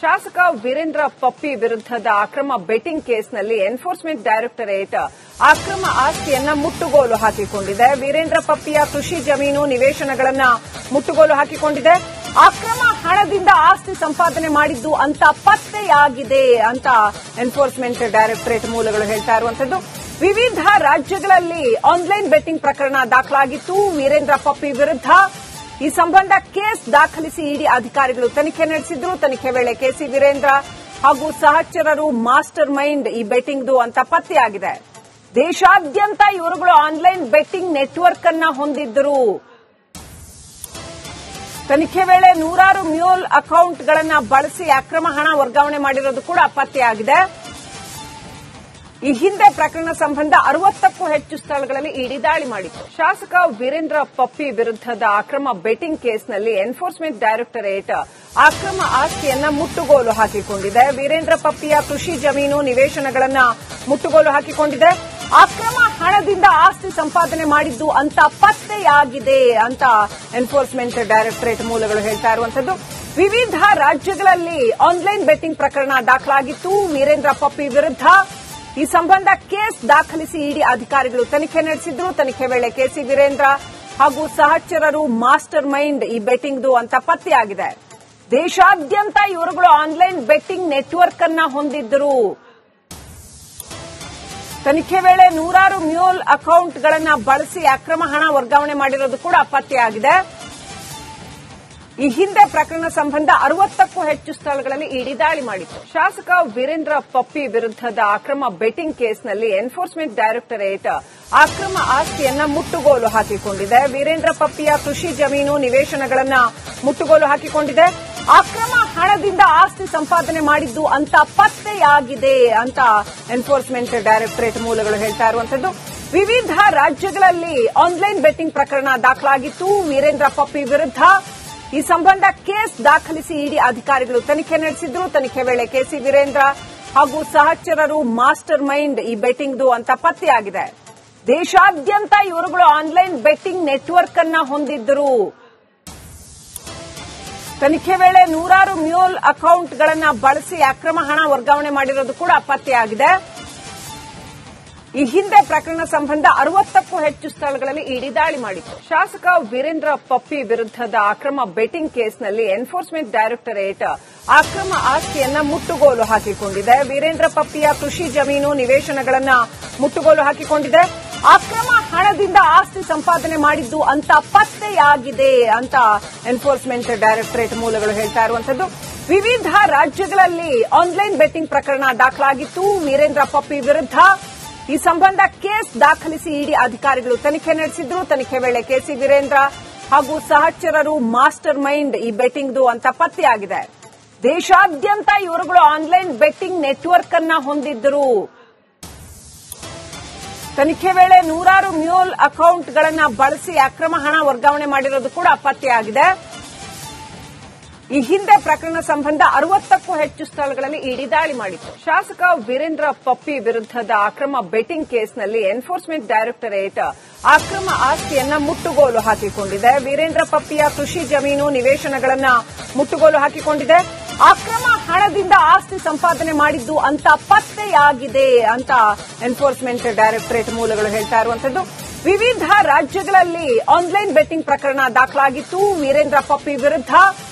ಶಾಸಕ ವೀರೇಂದ್ರ ಪಪ್ಪಿ ವಿರುದ್ಧದ ಅಕ್ರಮ ಬೆಟ್ಟಿಂಗ್ ಕೇಸ್ನಲ್ಲಿ ಎನ್ಫೋರ್ಸ್ಮೆಂಟ್ ಡೈರೆಕ್ಟರೇಟ್ ಅಕ್ರಮ ಆಸ್ತಿಯನ್ನ ಮುಟ್ಟುಗೋಲು ಹಾಕಿಕೊಂಡಿದೆ. ವೀರೇಂದ್ರ ಪಪ್ಪಿಯ ಕೃಷಿ ಜಮೀನು ನಿವೇಶನಗಳನ್ನ ಮುಟ್ಟುಗೋಲು ಹಾಕಿಕೊಂಡಿದೆ. ಅಕ್ರಮ ಹಣದಿಂದ ಆಸ್ತಿ ಸಂಪಾದನೆ ಮಾಡಿದ್ದು ಅಂತ ಪತ್ತೆಯಾಗಿದೆ ಅಂತ ಎನ್ಫೋರ್ಸ್ಮೆಂಟ್ ಡೈರೆಕ್ಟರೇಟ್ ಮೂಲಗಳು ಹೇಳ್ತಾ ಇರುವಂತದ್ದು. ವಿವಿಧ ರಾಜ್ಯಗಳಲ್ಲಿ ಆನ್ಲೈನ್ ಬೆಟ್ಟಿಂಗ್ ಪ್ರಕರಣ ದಾಖಲಾಗಿತ್ತು. ವೀರೇಂದ್ರ ಪಪ್ಪಿ ವಿರುದ್ಧ ಈ ಸಂಬಂಧ ಕೇಸ್ ದಾಖಲಿಸಿ ಇಡಿ ಅಧಿಕಾರಿಗಳು ತನಿಖೆ ನಡೆಸಿದ್ರು. ತನಿಖೆ ವೇಳೆ ಕೆಸಿ ವೀರೇಂದ್ರ ಹಾಗೂ ಸಹಚರರು ಮಾಸ್ಟರ್ ಮೈಂಡ್ ಈ ಬೆಟ್ಟಿಂಗ್ದು ಅಂತ ಪತ್ತೆಯಾಗಿದೆ. ದೇಶಾದ್ಯಂತ ಇವರುಗಳು ಆನ್ಲೈನ್ ಬೆಟ್ಟಿಂಗ್ ನೆಟ್ವರ್ಕ್ ಅನ್ನ ಹೊಂದಿದ್ದರು. ತನಿಖೆ ವೇಳೆ ನೂರಾರು ಮ್ಯೂಲ್ ಅಕೌಂಟ್ಗಳನ್ನ ಬಳಸಿ ಅಕ್ರಮ ಹಣ ವರ್ಗಾವಣೆ ಮಾಡಿರೋದು ಕೂಡ ಪತ್ತೆಯಾಗಿದೆ. ಈ ಹಿಂದೆ ಪ್ರಕರಣ ಸಂಬಂಧ 60ಕ್ಕೂ ಹೆಚ್ಚು ಸ್ಥಳಗಳಲ್ಲಿ ಇಡಿ ದಾಳಿ ಮಾಡಿತ್ತು. ಶಾಸಕ ವೀರೇಂದ್ರ ಪಪ್ಪಿ ವಿರುದ್ಧದ ಅಕ್ರಮ ಬೆಟ್ಟಿಂಗ್ ಕೇಸ್ನಲ್ಲಿ ಎನ್ಫೋರ್ಸ್ಮೆಂಟ್ ಡೈರೆಕ್ಟರೇಟ್ ಅಕ್ರಮ ಆಸ್ತಿಯನ್ನ ಮುಟ್ಟುಗೋಲು ಹಾಕಿಕೊಂಡಿದೆ. ವೀರೇಂದ್ರ ಪಪ್ಪಿಯ ಕೃಷಿ ಜಮೀನು ನಿವೇಶನಗಳನ್ನ ಮುಟ್ಟುಗೋಲು ಹಾಕಿಕೊಂಡಿದೆ. ಅಕ್ರಮ ಹಣದಿಂದ ಆಸ್ತಿ ಸಂಪಾದನೆ ಮಾಡಿದ್ದು ಅಂತ ಪತ್ತೆಯಾಗಿದೆ ಅಂತ ಎನ್ಫೋರ್ಸ್ಮೆಂಟ್ ಡೈರೆಕ್ಟರೇಟ್ ಮೂಲಗಳು ಹೇಳ್ತಾ ಇರುವಂತದ್ದು. ವಿವಿಧ ರಾಜ್ಯಗಳಲ್ಲಿ ಆನ್ಲೈನ್ ಬೆಟ್ಟಿಂಗ್ ಪ್ರಕರಣ ದಾಖಲಾಗಿತ್ತು. ವೀರೇಂದ್ರ ಪಪ್ಪಿ ವಿರುದ್ಧ ಈ ಸಂಬಂಧ ಕೇಸ್ ದಾಖಲಿಸಿ ಇಡಿ ಅಧಿಕಾರಿಗಳು ತನಿಖೆ ನಡೆಸಿದ್ರು. ತನಿಖೆ ವೇಳೆ ಕೆಸಿ ವೀರೇಂದ್ರ ಹಾಗೂ ಸಹಚರರು ಮಾಸ್ಟರ್ ಮೈಂಡ್ ಈ ಬೆಟ್ಟಿಂಗ್ದು ಅಂತ ಪತ್ತೆಯಾಗಿದೆ. ದೇಶಾದ್ಯಂತ ಇವರುಗಳು ಆನ್ಲೈನ್ ಬೆಟ್ಟಿಂಗ್ ನೆಟ್ವರ್ಕ್ ಅನ್ನ ಹೊಂದಿದ್ದರು. ತನಿಖೆ ವೇಳೆ ನೂರಾರು ಮ್ಯೂಲ್ ಅಕೌಂಟ್ಗಳನ್ನ ಬಳಸಿ ಅಕ್ರಮ ಹಣ ವರ್ಗಾವಣೆ ಮಾಡಿರೋದು ಕೂಡ ಪತ್ತೆಯಾಗಿದೆ. ಈ ಹಿಂದೆ ಪ್ರಕರಣ ಸಂಬಂಧ 60ಕ್ಕೂ ಹೆಚ್ಚು ಸ್ಥಳಗಳಲ್ಲಿ ಇಡಿ ದಾಳಿ ಮಾಡಿತ್ತು. ಶಾಸಕ ವೀರೇಂದ್ರ ಪಪ್ಪಿ ವಿರುದ್ಧದ ಅಕ್ರಮ ಬೆಟ್ಟಿಂಗ್ ಕೇಸ್ನಲ್ಲಿ ಎನ್ಫೋರ್ಸ್ಮೆಂಟ್ ಡೈರೆಕ್ಟರೇಟ್ ಅಕ್ರಮ ಆಸ್ತಿಯನ್ನ ಮುಟ್ಟುಗೋಲು ಹಾಕಿಕೊಂಡಿದೆ. ವೀರೇಂದ್ರ ಪಪ್ಪಿಯ ಕೃಷಿ ಜಮೀನು ನಿವೇಶನಗಳನ್ನ ಮುಟ್ಟುಗೋಲು ಹಾಕಿಕೊಂಡಿದೆ. ಅಕ್ರಮ ಹಣದಿಂದ ಆಸ್ತಿ ಸಂಪಾದನೆ ಮಾಡಿದ್ದು ಅಂತ ಪತ್ತೆಯಾಗಿದೆ ಅಂತ ಎನ್ಫೋರ್ಸ್ಮೆಂಟ್ ಡೈರೆಕ್ಟರೇಟ್ ಮೂಲಗಳು ಹೇಳ್ತಾ ಇರುವಂತದ್ದು. ವಿವಿಧ ರಾಜ್ಯಗಳಲ್ಲಿ ಆನ್ಲೈನ್ ಬೆಟ್ಟಿಂಗ್ ಪ್ರಕರಣ ದಾಖಲಾಗಿತ್ತು. ವೀರೇಂದ್ರ ಪಪ್ಪಿ ವಿರುದ್ಧ ಈ ಸಂಬಂಧ ಕೇಸ್ ದಾಖಲಿಸಿ ಇಡಿ ಅಧಿಕಾರಿಗಳು ತನಿಖೆ ನಡೆಸಿದ್ರು. ತನಿಖೆ ವೇಳೆ ಕೆಸಿ ವೀರೇಂದ್ರ ಹಾಗೂ ಸಹಚರರು ಮಾಸ್ಟರ್ ಮೈಂಡ್ ಈ ಬೆಟ್ಟಿಂಗ್ದು ಅಂತ ಪತ್ತೆಯಾಗಿದೆ. ದೇಶಾದ್ಯಂತ ಇವರುಗಳು ಆನ್ಲೈನ್ ಬೆಟ್ಟಿಂಗ್ ನೆಟ್ವರ್ಕ್ ಅನ್ನ ಹೊಂದಿದ್ದರು. ತನಿಖೆ ವೇಳೆ ನೂರಾರು ಮ್ಯೂಲ್ ಅಕೌಂಟ್ಗಳನ್ನ ಬಳಸಿ ಅಕ್ರಮ ಹಣ ವರ್ಗಾವಣೆ ಮಾಡಿರೋದು ಕೂಡ ಪತ್ತೆಯಾಗಿದೆ. ಈ ಹಿಂದೆ ಪ್ರಕರಣ ಸಂಬಂಧ 60ಕ್ಕೂ ಹೆಚ್ಚು ಸ್ಥಳಗಳಲ್ಲಿ ಇಡಿ ದಾಳಿ ಮಾಡಿತ್ತು. ಶಾಸಕ ವೀರೇಂದ್ರ ಪಪ್ಪಿ ವಿರುದ್ಧದ ಅಕ್ರಮ ಬೆಟ್ಟಿಂಗ್ ಕೇಸ್ನಲ್ಲಿ ಎನ್ಫೋರ್ಸ್ಮೆಂಟ್ ಡೈರೆಕ್ಟರೇಟ್ ಅಕ್ರಮ ಆಸ್ತಿಯನ್ನ ಮುಟ್ಟುಗೋಲು ಹಾಕಿಕೊಂಡಿದೆ. ವೀರೇಂದ್ರ ಪಪ್ಪಿಯ ಕೃಷಿ ಜಮೀನು ನಿವೇಶನಗಳನ್ನ ಮುಟ್ಟುಗೋಲು ಹಾಕಿಕೊಂಡಿದೆ. ಅಕ್ರಮ ಹಣದಿಂದ ಆಸ್ತಿ ಸಂಪಾದನೆ ಮಾಡಿದ್ದು ಅಂತ ಪತ್ತೆಯಾಗಿದೆ ಅಂತ ಎನ್ಫೋರ್ಸ್ಮೆಂಟ್ ಡೈರೆಕ್ಟರೇಟ್ ಮೂಲಗಳು ಹೇಳ್ತಾ ಇರುವಂತದ್ದು. ವಿವಿಧ ರಾಜ್ಯಗಳಲ್ಲಿ ಆನ್ಲೈನ್ ಬೆಟ್ಟಿಂಗ್ ಪ್ರಕರಣ ದಾಖಲಾಗಿತ್ತು. ವೀರೇಂದ್ರ ಪಪ್ಪಿ ವಿರುದ್ಧ ಈ ಸಂಬಂಧ ಕೇಸ್ ದಾಖಲಿಸಿ ಇಡಿ ಅಧಿಕಾರಿಗಳು ತನಿಖೆ ನಡೆಸಿದ್ರು. ತನಿಖೆ ವೇಳೆ ಕೆಸಿ ವೀರೇಂದ್ರ ಹಾಗೂ ಸಹಚರರು ಮಾಸ್ಟರ್ ಮೈಂಡ್ ಈ ಬೆಟ್ಟಿಂಗ್ದು ಅಂತ ಪತ್ತೆಯಾಗಿದೆ. ದೇಶಾದ್ಯಂತ ಇವರುಗಳು ಆನ್ಲೈನ್ ಬೆಟ್ಟಿಂಗ್ ನೆಟ್ವರ್ಕ್ ಅನ್ನ ಹೊಂದಿದ್ದರು. ತನಿಖೆ ವೇಳೆ ನೂರಾರು ಮ್ಯೂಲ್ ಅಕೌಂಟ್ಗಳನ್ನ ಬಳಸಿ ಅಕ್ರಮ ಹಣ ವರ್ಗಾವಣೆ ಮಾಡಿರೋದು ಕೂಡ ಪತ್ತೆಯಾಗಿದೆ. ಈ ಹಿಂದೆ ಪ್ರಕರಣ ಸಂಬಂಧ 60ಕ್ಕೂ ಹೆಚ್ಚು ಸ್ಥಳಗಳಲ್ಲಿ ಇಡಿ ದಾಳಿ ಮಾಡಿತ್ತು. ಶಾಸಕ ವೀರೇಂದ್ರ ಪಪ್ಪಿ ವಿರುದ್ಧದ ಅಕ್ರಮ ಬೆಟ್ಟಿಂಗ್ ಕೇಸ್ನಲ್ಲಿ ಎನ್ಫೋರ್ಸ್ಮೆಂಟ್ ಡೈರೆಕ್ಟರೇಟ್ ಅಕ್ರಮ ಆಸ್ತಿಯನ್ನ ಮುಟ್ಟುಗೋಲು ಹಾಕಿಕೊಂಡಿದೆ. ವೀರೇಂದ್ರ ಪಪ್ಪಿಯ ಕೃಷಿ ಜಮೀನು ನಿವೇಶನಗಳನ್ನ ಮುಟ್ಟುಗೋಲು ಹಾಕಿಕೊಂಡಿದೆ. ಅಕ್ರಮ ಹಣದಿಂದ ಆಸ್ತಿ ಸಂಪಾದನೆ ಮಾಡಿದ್ದು ಅಂತ ಪತ್ತೆಯಾಗಿದೆ ಅಂತ ಎನ್ಫೋರ್ಸ್ಮೆಂಟ್ ಡೈರೆಕ್ಟರೇಟ್ ಮೂಲಗಳು ಹೇಳ್ತಾ ಇರುವಂತದ್ದು. ವಿವಿಧ ರಾಜ್ಯಗಳಲ್ಲಿ ಆನ್ಲೈನ್ ಬೆಟ್ಟಿಂಗ್ ಪ್ರಕರಣ ದಾಖಲಾಗಿತ್ತು. ವೀರೇಂದ್ರ ಪಪ್ಪಿ ವಿರುದ್ಧ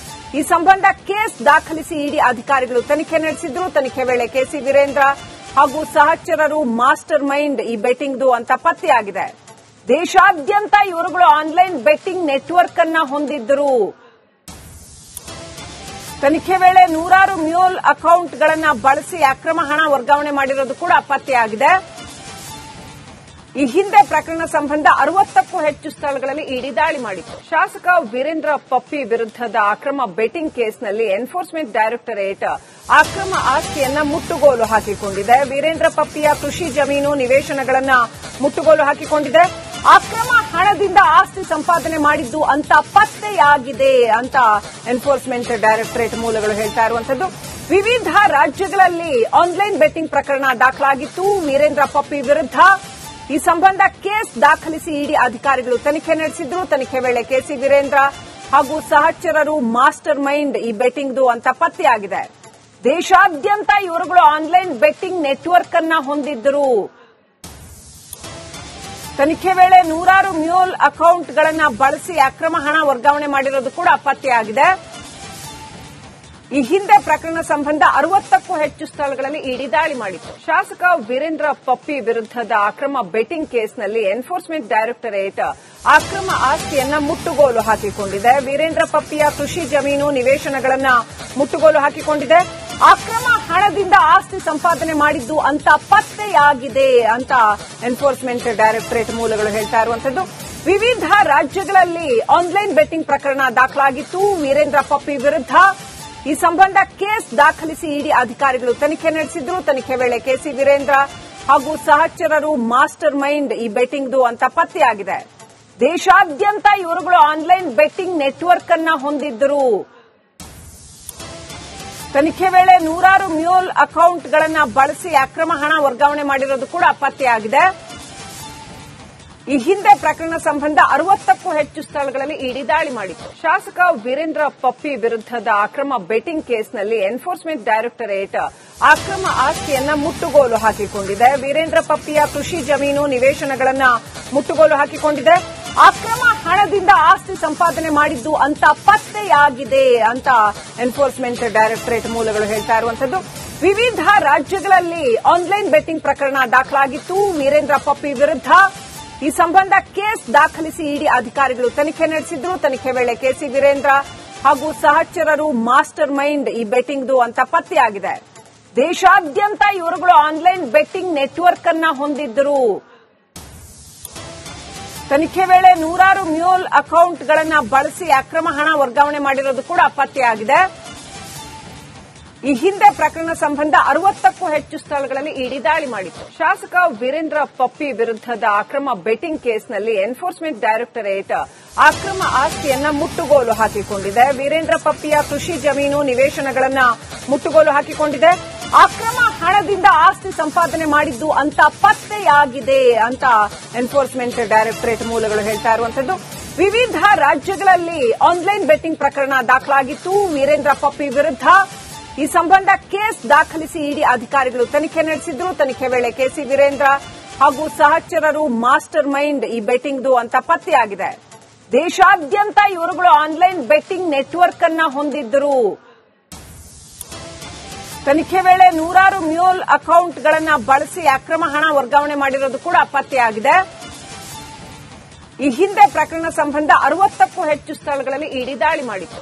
ಈ ಸಂಬಂಧ ಕೇಸ್ ದಾಖಲಿಸಿ ಇಡಿ ಅಧಿಕಾರಿಗಳು ತನಿಖೆ ನಡೆಸಿದ್ರು. ತನಿಖೆ ವೇಳೆ ಕೆಸಿ ವೀರೇಂದ್ರ ಹಾಗೂ ಸಹಚರರು ಮಾಸ್ಟರ್ ಮೈಂಡ್ ಈ ಬೆಟ್ಟಿಂಗ್ದು ಅಂತ ಪತ್ತೆಯಾಗಿದೆ. ದೇಶಾದ್ಯಂತ ಇವರುಗಳು ಆನ್ಲೈನ್ ಬೆಟ್ಟಿಂಗ್ ನೆಟ್ವರ್ಕ್ ಅನ್ನ ಹೊಂದಿದ್ದರು. ತನಿಖೆ ವೇಳೆ ನೂರಾರು ಮ್ಯೂಲ್ ಅಕೌಂಟ್ಗಳನ್ನ ಬಳಸಿ ಅಕ್ರಮ ಹಣ ವರ್ಗಾವಣೆ ಮಾಡಿರೋದು ಕೂಡ ಪತ್ತೆಯಾಗಿದೆ. ಈ ಹಿಂದೆ ಪ್ರಕರಣ ಸಂಬಂಧ 60ಕ್ಕೂ ಹೆಚ್ಚು ಸ್ಥಳಗಳಲ್ಲಿ ಇಡಿ ದಾಳಿ ಮಾಡಿತ್ತು. ಶಾಸಕ ವೀರೇಂದ್ರ ಪಪ್ಪಿ ವಿರುದ್ಧದ ಅಕ್ರಮ ಬೆಟ್ಟಿಂಗ್ ಕೇಸ್ನಲ್ಲಿ ಎನ್ಫೋರ್ಸ್ಮೆಂಟ್ ಡೈರೆಕ್ಟರೇಟ್ ಅಕ್ರಮ ಆಸ್ತಿಯನ್ನ ಮುಟ್ಟುಗೋಲು ಹಾಕಿಕೊಂಡಿದೆ. ವೀರೇಂದ್ರ ಪಪ್ಪಿಯ ಕೃಷಿ ಜಮೀನು ನಿವೇಶನಗಳನ್ನ ಮುಟ್ಟುಗೋಲು ಹಾಕಿಕೊಂಡಿದೆ. ಅಕ್ರಮ ಹಣದಿಂದ ಆಸ್ತಿ ಸಂಪಾದನೆ ಮಾಡಿದ್ದು ಅಂತ ಪತ್ತೆಯಾಗಿದೆ ಅಂತ ಎನ್ಫೋರ್ಸ್ಮೆಂಟ್ ಡೈರೆಕ್ಟರೇಟ್ ಮೂಲಗಳು ಹೇಳ್ತಾ ಇರುವಂತದ್ದು. ವಿವಿಧ ರಾಜ್ಯಗಳಲ್ಲಿ ಆನ್ಲೈನ್ ಬೆಟ್ಟಿಂಗ್ ಪ್ರಕರಣ ದಾಖಲಾಗಿತ್ತು. ವೀರೇಂದ್ರ ಪಪ್ಪಿ ವಿರುದ್ಧ ಈ ಸಂಬಂಧ ಕೇಸ್ ದಾಖಲಿಸಿ ಇಡಿ ಅಧಿಕಾರಿಗಳು ತನಿಖೆ ನಡೆಸಿದ್ರು. ತನಿಖೆ ವೇಳೆ ಕೆಸಿ ವೀರೇಂದ್ರ ಹಾಗೂ ಸಹಚರರು ಮಾಸ್ಟರ್ ಮೈಂಡ್ ಈ ಬೆಟ್ಟಿಂಗ್ದು ಅಂತ ಪತ್ತೆಯಾಗಿದೆ. ದೇಶಾದ್ಯಂತ ಇವರುಗಳು ಆನ್ಲೈನ್ ಬೆಟ್ಟಿಂಗ್ ನೆಟ್ವರ್ಕ್ ಅನ್ನ ಹೊಂದಿದ್ದರು. ತನಿಖೆ ವೇಳೆ ನೂರಾರು ಮ್ಯೂಲ್ ಅಕೌಂಟ್ಗಳನ್ನ ಬಳಸಿ ಅಕ್ರಮ ಹಣ ವರ್ಗಾವಣೆ ಮಾಡಿರೋದು ಕೂಡ ಪತ್ತೆಯಾಗಿದೆ. ಈ ಹಿಂದೆ ಪ್ರಕರಣ ಸಂಬಂಧ 60ಕ್ಕೂ ಹೆಚ್ಚು ಸ್ಥಳಗಳಲ್ಲಿ ಇಡಿ ದಾಳಿ ಮಾಡಿತ್ತು. ಶಾಸಕ ವೀರೇಂದ್ರ ಪಪ್ಪಿ ವಿರುದ್ಧದ ಅಕ್ರಮ ಬೆಟ್ಟಿಂಗ್ ಕೇಸ್ನಲ್ಲಿ ಎನ್ಫೋರ್ಸ್ಮೆಂಟ್ ಡೈರೆಕ್ಟರೇಟ್ ಅಕ್ರಮ ಆಸ್ತಿಯನ್ನ ಮುಟ್ಟುಗೋಲು ಹಾಕಿಕೊಂಡಿದೆ. ವೀರೇಂದ್ರ ಪಪ್ಪಿಯ ಕೃಷಿ ಜಮೀನು ನಿವೇಶನಗಳನ್ನ ಮುಟ್ಟುಗೋಲು ಹಾಕಿಕೊಂಡಿದೆ. ಅಕ್ರಮ ಹಣದಿಂದ ಆಸ್ತಿ ಸಂಪಾದನೆ ಮಾಡಿದ್ದು ಅಂತ ಪತ್ತೆಯಾಗಿದೆ ಅಂತ ಎನ್ಫೋರ್ಸ್ಮೆಂಟ್ ಡೈರೆಕ್ಟರೇಟ್ ಮೂಲಗಳು ಹೇಳ್ತಾ ಇರುವಂತದ್ದು. ವಿವಿಧ ರಾಜ್ಯಗಳಲ್ಲಿ ಆನ್ಲೈನ್ ಬೆಟ್ಟಿಂಗ್ ಪ್ರಕರಣ ದಾಖಲಾಗಿತ್ತು ವೀರೇಂದ್ರ ಪಪ್ಪಿ ವಿರುದ್ಧ. ಈ ಸಂಬಂಧ ಕೇಸ್ ದಾಖಲಿಸಿ ಇಡಿ ಅಧಿಕಾರಿಗಳು ತನಿಖೆ ನಡೆಸಿದ್ರು. ತನಿಖೆ ವೇಳೆ ಕೆಸಿ ವೀರೇಂದ್ರ ಹಾಗೂ ಸಹಚರರು ಮಾಸ್ಟರ್ ಮೈಂಡ್ ಈ ಬೆಟ್ಟಿಂಗ್ದು ಅಂತ ಪತ್ತೆಯಾಗಿದೆ. ದೇಶಾದ್ಯಂತ ಇವರುಗಳು ಆನ್ಲೈನ್ ಬೆಟ್ಟಿಂಗ್ ನೆಟ್ವರ್ಕ್ ಅನ್ನ ಹೊಂದಿದ್ದರು. ತನಿಖೆ ವೇಳೆ ನೂರಾರು ಮ್ಯೂಲ್ ಅಕೌಂಟ್ಗಳನ್ನ ಬಳಸಿ ಅಕ್ರಮ ಹಣ ವರ್ಗಾವಣೆ ಮಾಡಿರೋದು ಕೂಡ ಪತ್ತೆಯಾಗಿದೆ. ಈ ಹಿಂದೆ ಪ್ರಕರಣ ಸಂಬಂಧ 60ಕ್ಕೂ ಹೆಚ್ಚು ಸ್ಥಳಗಳಲ್ಲಿ ಇಡಿ ದಾಳಿ ಮಾಡಿತ್ತು. ಶಾಸಕ ವೀರೇಂದ್ರ ಪಪ್ಪಿ ವಿರುದ್ಧದ ಅಕ್ರಮ ಬೆಟ್ಟಿಂಗ್ ಕೇಸ್ನಲ್ಲಿ ಎನ್ಫೋರ್ಸ್ಮೆಂಟ್ ಡೈರೆಕ್ಟರೇಟ್ ಅಕ್ರಮ ಆಸ್ತಿಯನ್ನ ಮುಟ್ಟುಗೋಲು ಹಾಕಿಕೊಂಡಿದೆ. ವೀರೇಂದ್ರ ಪಪ್ಪಿಯ ಕೃಷಿ ಜಮೀನು ನಿವೇಶನಗಳನ್ನ ಮುಟ್ಟುಗೋಲು ಹಾಕಿಕೊಂಡಿದೆ. ಅಕ್ರಮ ಹಣದಿಂದ ಆಸ್ತಿ ಸಂಪಾದನೆ ಮಾಡಿದ್ದು ಅಂತ ಪತ್ತೆಯಾಗಿದೆ ಅಂತ ಎನ್ಫೋರ್ಸ್ಮೆಂಟ್ ಡೈರೆಕ್ಟರೇಟ್ ಮೂಲಗಳು ಹೇಳ್ತಾ ಇರುವಂತದ್ದು. ವಿವಿಧ ರಾಜ್ಯಗಳಲ್ಲಿ ಆನ್ಲೈನ್ ಬೆಟ್ಟಿಂಗ್ ಪ್ರಕರಣ ದಾಖಲಾಗಿತ್ತು ವೀರೇಂದ್ರ ಪಪ್ಪಿ ವಿರುದ್ಧ. ಈ ಸಂಬಂಧ ಕೇಸ್ ದಾಖಲಿಸಿ ಇಡಿ ಅಧಿಕಾರಿಗಳು ತನಿಖೆ ನಡೆಸಿದ್ರು. ತನಿಖೆ ವೇಳೆ ಕೆಸಿ ವೀರೇಂದ್ರ ಹಾಗೂ ಸಹಚರರು ಮಾಸ್ಟರ್ ಮೈಂಡ್ ಈ ಬೆಟ್ಟಿಂಗ್ದು ಅಂತ ಪತ್ತೆಯಾಗಿದೆ. ದೇಶಾದ್ಯಂತ ಇವರುಗಳು ಆನ್ಲೈನ್ ಬೆಟ್ಟಿಂಗ್ ನೆಟ್ವರ್ಕ್ ಅನ್ನ ಹೊಂದಿದ್ದರು. ತನಿಖೆ ವೇಳೆ ನೂರಾರು ಮ್ಯೂಲ್ ಅಕೌಂಟ್ಗಳನ್ನ ಬಳಸಿ ಅಕ್ರಮ ಹಣ ವರ್ಗಾವಣೆ ಮಾಡಿರೋದು ಕೂಡ ಪತ್ತೆಯಾಗಿದೆ. ಈ ಹಿಂದೆ ಪ್ರಕರಣ ಸಂಬಂಧ 60ಕ್ಕೂ ಹೆಚ್ಚು ಸ್ಥಳಗಳಲ್ಲಿ ಇಡಿ ದಾಳಿ ಮಾಡಿತ್ತು. ಶಾಸಕ ವೀರೇಂದ್ರ ಪಪ್ಪಿ ವಿರುದ್ಧದ ಅಕ್ರಮ ಬೆಟ್ಟಿಂಗ್ ಕೇಸ್ನಲ್ಲಿ ಎನ್ಫೋರ್ಸ್ಮೆಂಟ್ ಡೈರೆಕ್ಟರೇಟ್ ಅಕ್ರಮ ಆಸ್ತಿಯನ್ನ ಮುಟ್ಟುಗೋಲು ಹಾಕಿಕೊಂಡಿದೆ. ವೀರೇಂದ್ರ ಪಪ್ಪಿಯ ಕೃಷಿ ಜಮೀನು ನಿವೇಶನಗಳನ್ನ ಮುಟ್ಟುಗೋಲು ಹಾಕಿಕೊಂಡಿದೆ. ಅಕ್ರಮ ಹಣದಿಂದ ಆಸ್ತಿ ಸಂಪಾದನೆ ಮಾಡಿದ್ದು ಅಂತ ಪತ್ತೆಯಾಗಿದೆ ಅಂತ ಎನ್ಫೋರ್ಸ್ಮೆಂಟ್ ಡೈರೆಕ್ಟರೇಟ್ ಮೂಲಗಳು ಹೇಳ್ತಾ ಇರುವಂತದ್ದು. ವಿವಿಧ ರಾಜ್ಯಗಳಲ್ಲಿ ಆನ್ಲೈನ್ ಬೆಟ್ಟಿಂಗ್ ಪ್ರಕರಣ ದಾಖಲಾಗಿತ್ತು ವೀರೇಂದ್ರ ಪಪ್ಪಿ ವಿರುದ್ಧ. ಈ ಸಂಬಂಧ ಕೇಸ್ ದಾಖಲಿಸಿ ಇಡಿ ಅಧಿಕಾರಿಗಳು ತನಿಖೆ ನಡೆಸಿದ್ರು. ತನಿಖೆ ವೇಳೆ ಕೆಸಿ ವೀರೇಂದ್ರ ಹಾಗೂ ಸಹಚರರು ಮಾಸ್ಟರ್ ಮೈಂಡ್ ಈ ಬೆಟ್ಟಿಂಗ್ದು ಅಂತ ಪತ್ತೆಯಾಗಿದೆ. ದೇಶಾದ್ಯಂತ ಇವರುಗಳು ಆನ್ಲೈನ್ ಬೆಟ್ಟಿಂಗ್ ನೆಟ್ವರ್ಕ್ ಅನ್ನ ಹೊಂದಿದ್ದರು. ತನಿಖೆ ವೇಳೆ ನೂರಾರು ಮ್ಯೂಲ್ ಅಕೌಂಟ್ಗಳನ್ನ ಬಳಸಿ ಅಕ್ರಮ ಹಣ ವರ್ಗಾವಣೆ ಮಾಡಿರೋದು ಕೂಡ ಪತ್ತೆಯಾಗಿದೆ. ಈ ಹಿಂದೆ ಪ್ರಕರಣ ಸಂಬಂಧ 60ಕ್ಕೂ ಹೆಚ್ಚು ಸ್ಥಳಗಳಲ್ಲಿ ಇಡಿ ದಾಳಿ ಮಾಡಿತ್ತು.